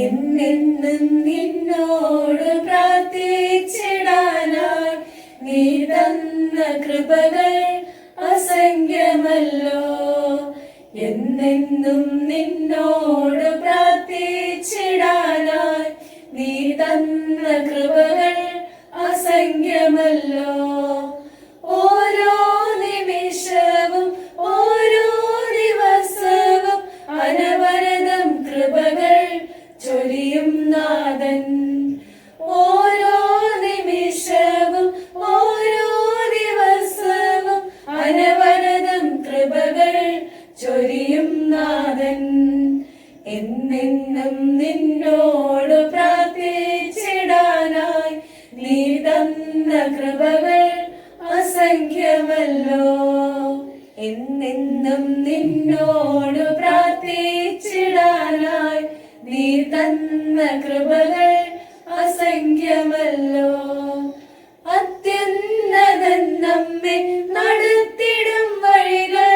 എന്നെന്നും നിന്നോട് പ്രാർത്ഥിച്ചിടാനായി നീ തന്ന കൃപകൾ അസംഖ്യമല്ലോ. എന്നെന്നും നിന്നോട് പ്രാർത്ഥിച്ചിടാനായി നീ തന്ന കൃപകൾ അസംഖ്യമല്ലോ. ഓരോ നിമിഷവും ഓരോ ദിവസവും അനവരതം കൃപകൾ ചൊരിയും നാഥൻ. ഓരോ നിമിഷവും ഓരോ ദിവസവും അനവരതം കൃപകൾ ചൊരിയും നാഥൻ. എന്നെന്നും നിന്നോട് പ്രാർത്ഥിച്ചിടാനായി നീ തന്ന കൃപകൾ അസംഖ്യമല്ലോ. എന്നെന്നും നിന്നോട് പ്രാർത്ഥിച്ചിടാനായി നീ തന്ന കൃപകൾ അസംഖ്യമല്ലോ. അത്യുന്നതൻ നമ്മെ നടത്തിടും വഴികൾ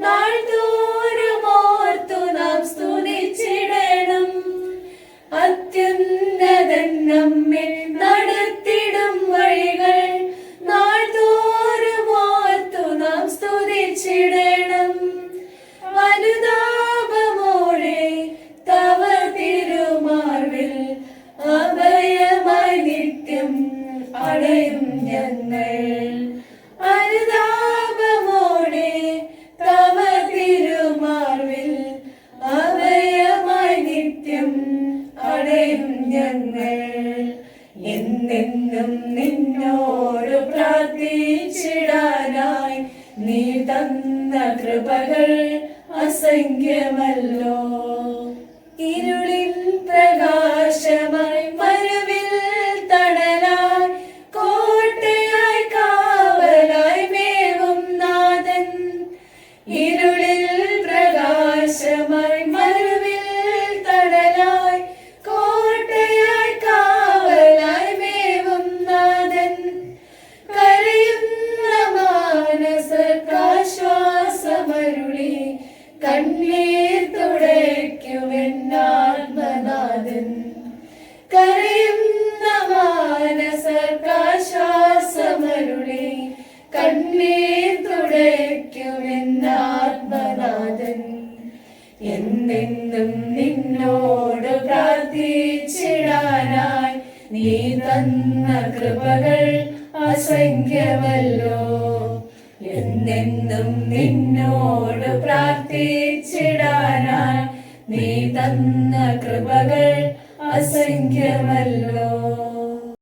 നാൾതോറും ഓർത്തു നാം സ്തുതിച്ചിടണം. അത്യുന്നതൻ നമ്മെ നടത്തിടും വഴികൾ നാൾതോറും ഓർത്തു നാം സ്തുതിച്ചിടണം. അനുതാപമോടെ തവ തിരുമാർവിൽ അഭയമായി നിത്യം അണയും ഞങ്ങൾ. അനുതാപമോടെ തവ തിരുമാർവിൽ അഭയമായി നിത്യം അണയും ഞങ്ങൾ. എന്നെന്നും നിന്നോട് പ്രാർത്ഥിച്ചിടാനായി നീ തന്ന കൃപകൾ അസംഖ്യമല്ലോ. ഇരുളിൻ പ്രകാശമായി മരുവിൽ തണലായി കോട്ടയായി കാവലായി മേവും നാഥൻ. ഇരുളിൽ പ്രകാശമായി മരുവിൽ തണലായി കോട്ടയായി കാവലായി മേവും നാഥൻ. കരയുന്ന മാനസർക്കാശ്വാസമരുളി കണ്ണീർ തുടയ്ക്കുമെന്നാത്മനാഥൻ. കരയുന്ന മാനസർക്കാശ്വാസമരുളി കണ്ണീർ തുടയ്ക്കുമെന്നാത്മനാഥൻ. എന്നെന്നും നിന്നോട് പ്രാർത്ഥിച്ചിടാനായി നീ തന്ന കൃപകൾ അസംഖ്യമല്ലോ. എന്നെന്നും നിന്നോട് പ്രാർത്ഥിച്ചിടാനായി നീ തന്ന കൃപകൾ അസംഖ്യമല്ലോ.